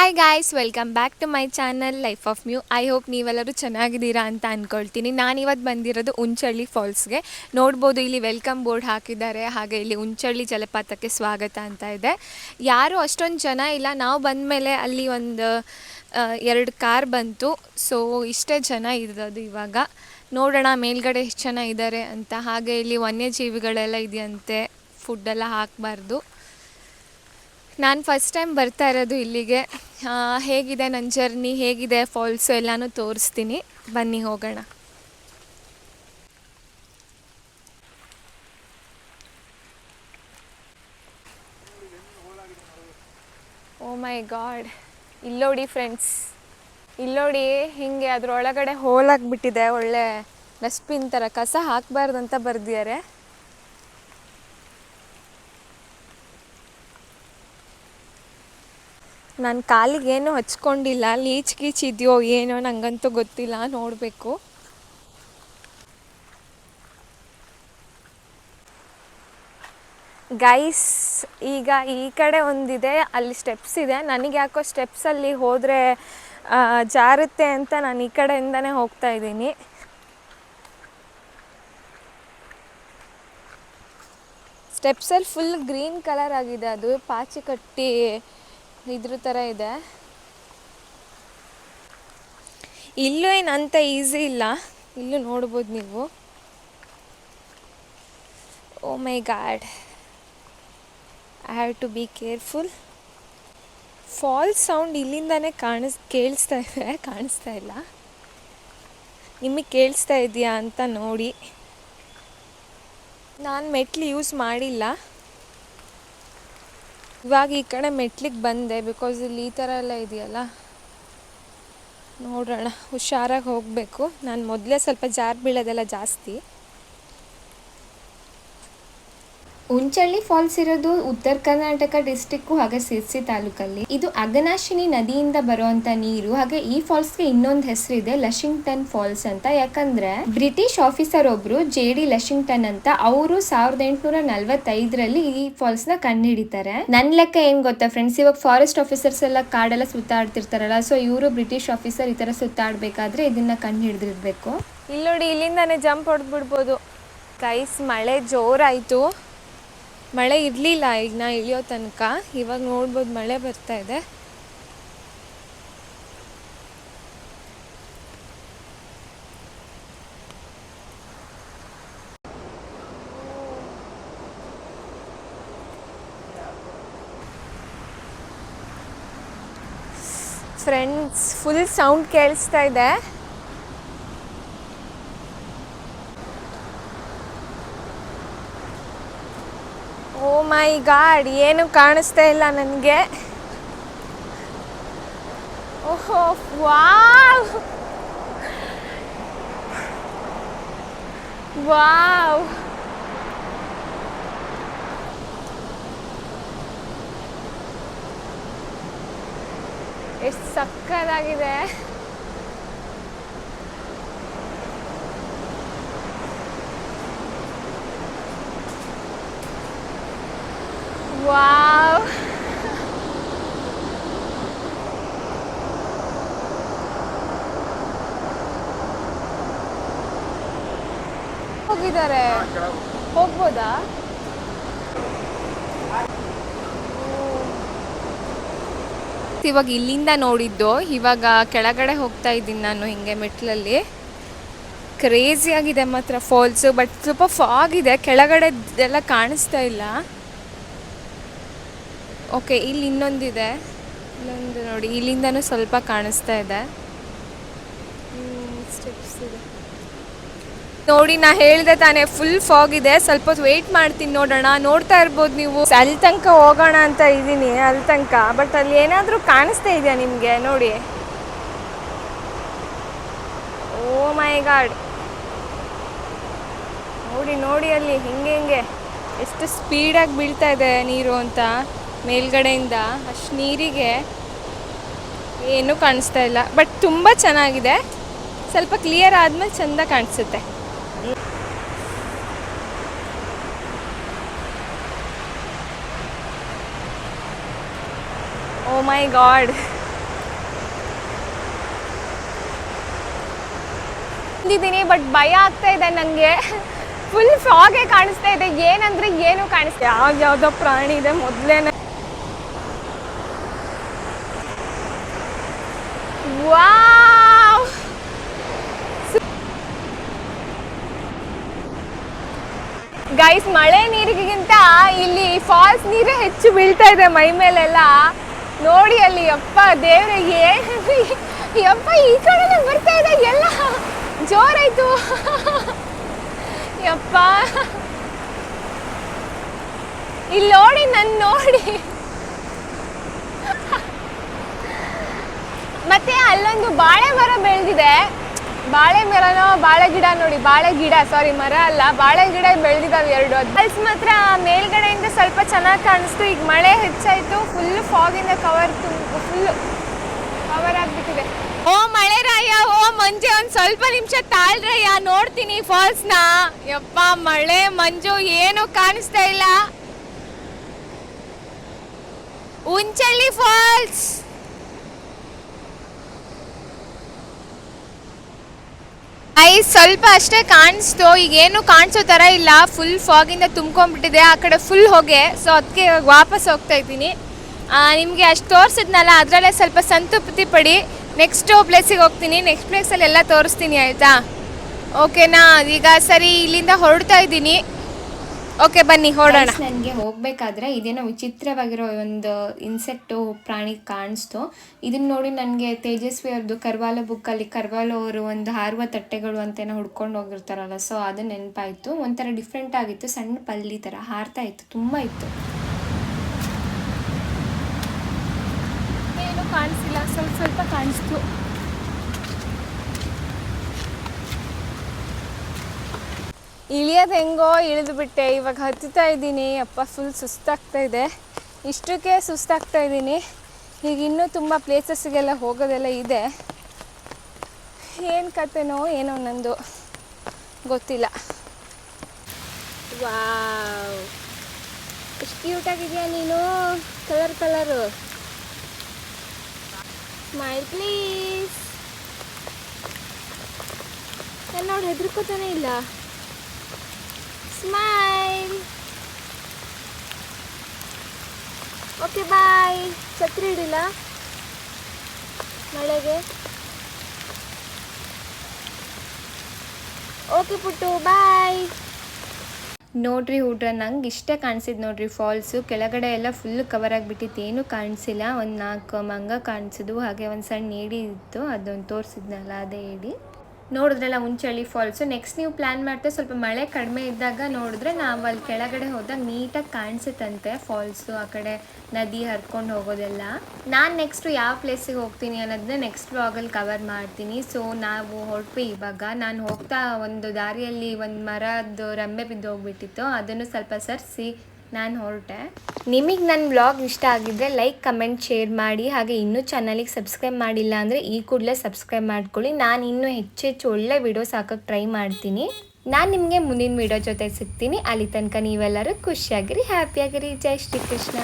Hi guys, welcome back to my channel life of Mu. I hope ನೀವೆಲ್ಲರೂ ಚೆನ್ನಾಗಿದ್ದೀರಾ ಅಂತ ಅಂದ್ಕೊಳ್ತೀನಿ. ನಾನಿವತ್ತು ಬಂದಿರೋದು ಉಂಚಳ್ಳಿ ಫಾಲ್ಸ್ಗೆ. ನೋಡ್ಬೋದು ಇಲ್ಲಿ ವೆಲ್ಕಮ್ ಬೋರ್ಡ್ ಹಾಕಿದ್ದಾರೆ, ಹಾಗೆ ಇಲ್ಲಿ ಉಂಚಳ್ಳಿ ಜಲಪಾತಕ್ಕೆ ಸ್ವಾಗತ ಅಂತ ಇದೆ. ಯಾರೂ ಅಷ್ಟೊಂದು ಜನ ಇಲ್ಲ. ನಾವು ಬಂದಮೇಲೆ ಅಲ್ಲಿ ಒಂದು 2 ಕಾರ್ ಬಂತು. ಸೊ ಇಷ್ಟೇ ಜನ ಇರೋದು ಇವಾಗ. ನೋಡೋಣ ಮೇಲ್ಗಡೆ ಎಷ್ಟು ಜನ ಇದ್ದಾರೆ ಅಂತ. ಹಾಗೆ ಇಲ್ಲಿ ವನ್ಯಜೀವಿಗಳೆಲ್ಲ ಇದೆಯಂತೆ, ಫುಡ್ಡೆಲ್ಲ ಹಾಕಬಾರ್ದು. ನಾನು ಫಸ್ಟ್ ಟೈಮ್ ಬರ್ತಾ ಇರೋದು ಇಲ್ಲಿಗೆ. ಹೇಗಿದೆ ನನ್ನ ಜರ್ನಿ, ಹೇಗಿದೆ ಫಾಲ್ಸು ಎಲ್ಲನೂ ತೋರಿಸ್ತೀನಿ, ಬನ್ನಿ ಹೋಗೋಣ. ಓ ಮೈ ಗಾಡ್, ಇಲ್ಲೋಡಿ ಫ್ರೆಂಡ್ಸ್, ಇಲ್ಲೋಡಿ ಹಿಂಗೆ ಅದರೊಳಗಡೆ ಹೋಲಾಗಿಬಿಟ್ಟಿದೆ. ಒಳ್ಳೆ ಡಸ್ಟ್ಬಿನ್ ಥರ, ಕಸ ಹಾಕಬಾರ್ದಂತ ಬರೆದಿದ್ದಾರೆ. ನಾನು ಕಾಲಿಗೇನು ಹಚ್ಕೊಂಡಿಲ್ಲ, ಲೀಚ್ ಗೀಚ್ ಇದೆಯೋ ಏನೋ ನನಗಂತೂ ಗೊತ್ತಿಲ್ಲ, ನೋಡಬೇಕು. ಗೈಸ್, ಈಗ ಈ ಕಡೆ ಒಂದಿದೆ, ಅಲ್ಲಿ ಸ್ಟೆಪ್ಸ್ ಇದೆ. ನನಗೆ ಯಾಕೋ ಸ್ಟೆಪ್ಸಲ್ಲಿ ಹೋದರೆ ಜಾರುತ್ತೆ ಅಂತ ನಾನು ಈ ಕಡೆಯಿಂದನೇ ಹೋಗ್ತಾ ಇದ್ದೀನಿ. ಸ್ಟೆಪ್ಸಲ್ಲಿ ಫುಲ್ ಗ್ರೀನ್ ಕಲರ್ ಆಗಿದೆ, ಅದು ಪಾಚಿ ಕಟ್ಟಿ ಇದ್ರ ಥರ ಇದೆ. ಇಲ್ಲೂ ಏನು ಅಂಥ ಈಸಿ ಇಲ್ಲ, ಇಲ್ಲೂ ನೋಡ್ಬೋದು ನೀವು. Oh my God, I have to be careful. Falls sound ಇಲ್ಲಿಂದನೇ ಕಾಣಿಸ್ತಾ ಇಲ್ಲ. ನಿಮಗೆ ಕೇಳಿಸ್ತಾ ಇದೆಯಾ ಅಂತ ನೋಡಿ. ನಾನು ಮೆಟ್ಲು ಯೂಸ್ ಮಾಡಿಲ್ಲ, ಇವಾಗ ಈ ಕಡೆ ಮೆಟ್ಲಿಗೆ ಬಂದೆ, ಬಿಕಾಸ್ ಇಲ್ಲಿ ಈ ಥರ ಎಲ್ಲ ಇದೆಯಲ್ಲ. ನೋಡೋಣ, ಹುಷಾರಾಗಿ ಹೋಗಬೇಕು. ನಾನು ಮೊದಲೇ ಸ್ವಲ್ಪ ಜಾರು ಬೀಳೋದೆಲ್ಲ ಜಾಸ್ತಿ. ಉಂಚಳ್ಳಿ ಫಾಲ್ಸ್ ಇರೋದು ಉತ್ತರ ಕರ್ನಾಟಕ ಡಿಸ್ಟಿಕ್ಕು ಹಾಗೆ ಸಿರ್ಸಿ ತಾಲೂಕಲ್ಲಿ. ಇದು ಅಘನಾಶಿನಿ ನದಿಯಿಂದ ಬರುವಂತ ನೀರು. ಹಾಗೆ ಈ ಫಾಲ್ಸ್ಗೆ ಇನ್ನೊಂದು ಹೆಸರಿದೆ, ಲಶಿಂಗ್ಟನ್ ಫಾಲ್ಸ್ ಅಂತ. ಯಾಕಂದ್ರೆ ಬ್ರಿಟಿಷ್ ಆಫೀಸರ್ ಒಬ್ರು JD ಲಶಿಂಗ್ಟನ್ ಅಂತ, ಅವರು 1845ರಲ್ಲಿ ಈ ಫಾಲ್ಸ್ ನ ಕಂಡುಹಿಡಿತಾರೆ. ನನ್ ಲೆಕ್ಕ ಏನ್ ಗೊತ್ತಾ ಫ್ರೆಂಡ್ಸ್, ಇವಾಗ ಫಾರೆಸ್ಟ್ ಆಫೀಸರ್ಸ್ ಎಲ್ಲ ಕಾಡೆಲ್ಲ ಸುತ್ತಾಡ್ತಿರ್ತಾರಲ್ಲ, ಸೊ ಇವರು ಬ್ರಿಟಿಷ್ ಆಫೀಸರ್ ಈ ತರ ಸುತ್ತಾಡ್ಬೇಕಾದ್ರೆ ಇದನ್ನ ಕಂಡು ಹಿಡಿದಿರ್ಬೇಕು. ಇಲ್ಲಿ ನೋಡಿ, ಇಲ್ಲಿಂದಾನೆ ಜಂಪ್ ಹೊಡೆದ್ಬಿಡ್ಬೋದು. ಗೈಸ್, ಮಳೆ ಜೋರಾಯಿತು. ಮಳೆ ಇರಲಿಲ್ಲ ಈಗ ನಾ ಇಳಿಯೋ ತನಕ. ಇವಾಗ ನೋಡ್ಬೋದು ಮಳೆ ಬರ್ತಾ ಇದೆ. ಫ್ರೆಂಡ್ಸ್, ಫುಲ್ ಸೌಂಡ್ ಕೇಳಿಸ್ತಾ ಇದೆ. ಓ ಮೈ ಗಾಡ್, ಏನು ಕಾಣಿಸ್ತಾ ಇಲ್ಲ ನನಗೆ. ಓಹೋ, ವಾವ್ ವಾವ್, ಎಷ್ಟು ಸಕ್ಕತ್ತಾಗಿದೆ. ವಾವ್, ಹೋಗಿದ್ದಾರೆ, ಹೋಗ್ಬೋದಾ? ಇವಾಗ ಇಲ್ಲಿಂದ ನೋಡಿದ್ದು, ಇವಾಗ ಕೆಳಗಡೆ ಹೋಗ್ತಾ ಇದ್ದೀನಿ ನಾನು ಹಿಂಗೆ ಮೆಟ್ಲಲ್ಲಿ. ಕ್ರೇಜಿ ಆಗಿದೆ ಮಾತ್ರ ಫಾಲ್ಸು, ಬಟ್ ಸ್ವಲ್ಪ ಫಾಗ್ ಇದೆ, ಕೆಳಗಡೆ ಎಲ್ಲ ಕಾಣಿಸ್ತಾ ಇಲ್ಲ. ಓಕೆ, ಇಲ್ಲಿ ಇನ್ನೊಂದಿದೆ, ಇಲ್ಲೊಂದು ನೋಡಿ, ಇಲ್ಲಿಂದನೂ ಸ್ವಲ್ಪ ಕಾಣಿಸ್ತಾ ಇದೆ. ಸ್ಟೆಪ್ಸ್ ಇದೆ ನೋಡಿ. ನಾ ಹೇಳಿದೆ ತಾನೇ, ಫುಲ್ ಫಾಗ್ ಇದೆ. ಸ್ವಲ್ಪ ಹೊತ್ತು ವೆಯ್ಟ್ ಮಾಡ್ತೀನಿ, ನೋಡೋಣ. ನೋಡ್ತಾ ಇರ್ಬೋದು ನೀವು, ಅಲ್ಲಿ ತನಕ ಹೋಗೋಣ ಅಂತ ಇದ್ದೀನಿ, ಅಲ್ಲಿ ತನಕ. ಬಟ್ ಅಲ್ಲಿ ಏನಾದರೂ ಕಾಣಿಸ್ತಾ ಇದೆಯಾ ನಿಮಗೆ? ನೋಡಿ, ಓ ಮೈ ಗಾಡ್, ನೋಡಿ ನೋಡಿ ಅಲ್ಲಿ ಹಿಂಗೆ ಎಷ್ಟು ಸ್ಪೀಡಾಗಿ ಬೀಳ್ತಾ ಇದೆ ನೀರು ಅಂತ ಮೇಲ್ಗಡೆಯಿಂದ. ಅಷ್ಟು ನೀರಿಗೆ ಏನೂ ಕಾಣಿಸ್ತಾ ಇಲ್ಲ, ಬಟ್ ತುಂಬ ಚೆನ್ನಾಗಿದೆ. ಸ್ವಲ್ಪ ಕ್ಲಿಯರ್ ಆದಮೇಲೆ ಚೆಂದ ಕಾಣಿಸುತ್ತೆ. ಓ ಮೈ ಗಾಡ್, ಬಂದಿದ್ದೀನಿ, ಬಟ್ ಭಯ ಆಗ್ತಾ ಇದೆ ನನಗೆ. ಫುಲ್ ಫಾಗೆ ಕಾಣಿಸ್ತಾ ಇದೆ, ಏನಂದ್ರೆ ಏನು ಕಾಣಿಸ್ತಾ, ಯಾವ್ಯಾವುದೋ ಪ್ರಾಣಿ ಇದೆ ಮೊದಲೇನೆ. ವಾವ್, ಗೈಸ್, ಮಳೆ ನೀರಿಗಿಂತ ಇಲ್ಲಿ ಫಾಲ್ಸ್ ನೀರೇ ಹೆಚ್ಚು ಬೀಳ್ತಾ ಇದೆ ಮೈ ಮೇಲೆಲ್ಲ. ನೋಡಿ ಅಲ್ಲಿ, ಯಪ್ಪ ದೇವ್ರೆ, ಯಪ್ಪ ಈ ಕಡೆ ಬರ್ತಾ ಇದೆ, ಎಲ್ಲ ಜೋರಾಯ್ತು. ಯಪ್ಪ, ಇಲ್ಲಿ ನೋಡಿ, ನೋಡಿ. ಮತ್ತೆ ಅಲ್ಲೊಂದು ಬಾಳೆ ಮರ ಬೆಳೆದಿದೆ. ಬಾಳೆ ಮರನೋ ಬಾಳೆ ಗಿಡ, ನೋಡಿ, ಬಾಳೆ ಗಿಡ, ಸಾರಿ ಮರ ಅಲ್ಲ, ಬಾಳೆ ಗಿಡ ಬೆಳೆದಿದ್ದಾವೆ 2. ಫಾಲ್ಸ್ ಮಾತ್ರ ಮೇಲ್ಗಡೆಯಿಂದ ಸ್ವಲ್ಪ ಚೆನ್ನಾಗಿ ಕಾಣಿಸ್ತು. ಈಗ ಮಳೆ ಹೆಚ್ಚಾಯ್ತು, ಫುಲ್ ಫಾಗಿಂದ ಫುಲ್ ಕವರ್ ಆಗ್ಬಿಟ್ಟಿದೆ. ಓ ಮಳೆ ರಾಯ, ಓ ಮಂಜು, ಒಂದ್ ಸ್ವಲ್ಪ ನಿಮಿಷ ತಾಳ್ರಯ್ಯ, ನೋಡ್ತೀನಿ ಫಾಲ್ಸ್ನ. ಯಪ್ಪ, ಮಳೆ ಮಂಜು ಏನು ಕಾಣಿಸ್ತಾ ಇಲ್ಲ. ಉಂಚಳ್ಳಿ ಫಾಲ್ಸ್. ಸ್ವಲ್ಪ ಅಷ್ಟೇ ಕಾಣಿಸ್ತು, ಈಗ ಏನು ಕಾಣಿಸೋ ಥರ ಇಲ್ಲ. ಫುಲ್ ಫಾಗಿಂದ ತುಂಬ್ಕೊಂಡ್ಬಿಟ್ಟಿದೆ, ಆ ಕಡೆ ಫುಲ್ ಹೊಗೆ. ಸೊ ಅದಕ್ಕೆ ಇವಾಗ ವಾಪಸ್ ಹೋಗ್ತಾ ಇದ್ದೀನಿ. ನಿಮಗೆ ಅಷ್ಟು ತೋರಿಸಿದ್ನಲ್ಲ, ಅದರಲ್ಲೇ ಸ್ವಲ್ಪ ಸಂತೃಪ್ತಿ ಪಡಿ. ನೆಕ್ಸ್ಟ್ ಪ್ಲೇಸಿಗೆ ಹೋಗ್ತೀನಿ, ನೆಕ್ಸ್ಟ್ ಪ್ಲೇಸಲ್ಲಿ ಎಲ್ಲ ತೋರಿಸ್ತೀನಿ, ಆಯಿತಾ? ಓಕೆನಾ? ಈಗ ಸರಿ, ಇಲ್ಲಿಂದ ಹೊರಡ್ತಾ ಇದ್ದೀನಿ. ಓಕೆ, ಬನ್ನಿ ಹೊರಡೋಣ. ನನಗೆ ಹೋಗಬೇಕಾದ್ರೆ ಇದೇನೋ ವಿಚಿತ್ರವಾಗಿರೋ ಒಂದು ಇನ್ಸೆಕ್ಟು ಪ್ರಾಣಿ ಕಾಣಿಸ್ತು. ಇದನ್ನ ನೋಡಿ ನನಗೆ ತೇಜಸ್ವಿ ಅವ್ರದ್ದು ಕರ್ವಾಲೋ ಬುಕ್ಕಲ್ಲಿ ಕರ್ವಾಲೋ ಅವರು ಒಂದು ಹಾರುವ ತಟ್ಟೆಗಳು ಅಂತೇನೋ ಹುಡ್ಕೊಂಡು ಹೋಗಿರ್ತಾರಲ್ಲ, ಸೊ ಅದು ನೆನಪಾಯಿತು. ಒಂಥರ ಡಿಫ್ರೆಂಟ್ ಆಗಿತ್ತು, ಸಣ್ಣ ಪಲ್ಲಿ ಥರ ಹಾರ್ತಾ ಇತ್ತು, ತುಂಬ ಇತ್ತು. ಏನು ಕಾಣಿಸಿಲ್ಲ, ಸ್ವಲ್ಪ ಕಾಣಿಸ್ತು. ಇಳಿಯೋದು ಹೆಂಗೋ ಇಳಿದು ಬಿಟ್ಟೆ, ಇವಾಗ ಹತ್ತುತ್ತಾ ಇದ್ದೀನಿ. ಅಪ್ಪ, ಫುಲ್ ಸುಸ್ತಾಗ್ತಾ ಇದೆ, ಇಷ್ಟಕ್ಕೆ ಸುಸ್ತಾಗ್ತಾ ಇದ್ದೀನಿ. ಈಗ ಇನ್ನೂ ತುಂಬ ಪ್ಲೇಸಸ್ಗೆಲ್ಲ ಹೋಗೋದೆಲ್ಲ ಇದೆ. ಏನು ಕತೆನೋ ಏನೋ ನಂದು ಗೊತ್ತಿಲ್ಲ. ವಾವ್, ಎಷ್ಟು ಕ್ಯೂಟಾಗಿದೆಯಾ ನೀನು, ಕಲರು. Smile please. ನೋಡಿ, ಹೆದರ್ಕೋತಾನೆ ಇಲ್ಲ. ಸ್ಮೈಲ್. ಓಕೆ, ಬಾಯ್. ಛತ್ರಿ ಹಿಡಿಲ್ಲ ಮಳೆಗೆ. ಓಕೆ ಪುಟ್ಟು, ಬಾಯ್. ನೋಡ್ರಿ ಹುಡ್ರ, ನಂಗೆ ಇಷ್ಟೇ ಕಾಣಿಸಿದ್ದು ನೋಡ್ರಿ ಫಾಲ್ಸು. ಕೆಳಗಡೆ ಎಲ್ಲ ಫುಲ್ ಕವರ್ ಆಗಿಬಿಟ್ಟಿತ್ತು, ಏನೂ ಕಾಣಿಸಿಲ್ಲ. ಒಂದು 4 ಮಂಗ ಕಾಣಿಸಿದ್ವು, ಹಾಗೆ ಒಂದು ಸಣ್ಣ ಏಡಿ ಇತ್ತು, ಅದೊಂದು ತೋರಿಸಿದ್ನಲ್ಲ, ಅದೇ ಏಡಿ. ನೋಡಿದ್ರಲ್ಲ ಉಂಚಳ್ಳಿ ಫಾಲ್ಸು. ನೆಕ್ಸ್ಟ್ ನೀವು ಪ್ಲ್ಯಾನ್ ಮಾಡ್ತಾ ಸ್ವಲ್ಪ ಮಳೆ ಕಡಿಮೆ ಇದ್ದಾಗ ನೋಡಿದ್ರೆ ನಾವು ಅಲ್ಲಿ ಕೆಳಗಡೆ ಹೋದಾಗ ನೀಟಾಗಿ ಕಾಣಿಸುತ್ತಂತೆ ಫಾಲ್ಸು, ಆ ಕಡೆ ನದಿ ಹರ್ಕೊಂಡು ಹೋಗೋದೆಲ್ಲ. ನಾನು ನೆಕ್ಸ್ಟು ಯಾವ ಪ್ಲೇಸಿಗೆ ಹೋಗ್ತೀನಿ ಅನ್ನೋದನ್ನ ನೆಕ್ಸ್ಟ್ ವ್ಲಾಗಲ್ಲಿ ಕವರ್ ಮಾಡ್ತೀನಿ. ಸೊ ನಾವು ಹೊರಟ್ವಿ ಇವಾಗ. ನಾನು ಹೋಗ್ತಾ ಒಂದು ದಾರಿಯಲ್ಲಿ ಒಂದು ಮರದ ರೆಂಬೆ ಬಿದ್ದು ಹೋಗ್ಬಿಟ್ಟಿತ್ತು, ಅದನ್ನು ಸ್ವಲ್ಪ ಸರಿಸಿ ನಾನು ಹೊರಟೆ. ನಿಮಗೆ ನನ್ನ ವ್ಲಾಗ್ ಇಷ್ಟ ಆಗಿದ್ದರೆ ಲೈಕ್, ಕಮೆಂಟ್, ಶೇರ್ ಮಾಡಿ. ಹಾಗೆ ಇನ್ನೂ ಚಾನಲಿಗೆ ಸಬ್ಸ್ಕ್ರೈಬ್ ಮಾಡಿಲ್ಲ ಅಂದರೆ ಈ ಕೂಡಲೇ ಸಬ್ಸ್ಕ್ರೈಬ್ ಮಾಡ್ಕೊಳ್ಳಿ. ನಾನು ಇನ್ನೂ ಹೆಚ್ಚು ಒಳ್ಳೆ ವಿಡಿಯೋಸ್ ಹಾಕೋಕ್ಕೆ ಟ್ರೈ ಮಾಡ್ತೀನಿ. ನಾನು ನಿಮಗೆ ಮುಂದಿನ ವಿಡಿಯೋ ಜೊತೆ ಸಿಗ್ತೀನಿ. ಅಲ್ಲಿ ತನಕ ನೀವೆಲ್ಲರೂ ಖುಷಿಯಾಗಿರಿ, ಹ್ಯಾಪಿಯಾಗಿರಿ. ಜೈ ಶ್ರೀ ಕೃಷ್ಣ.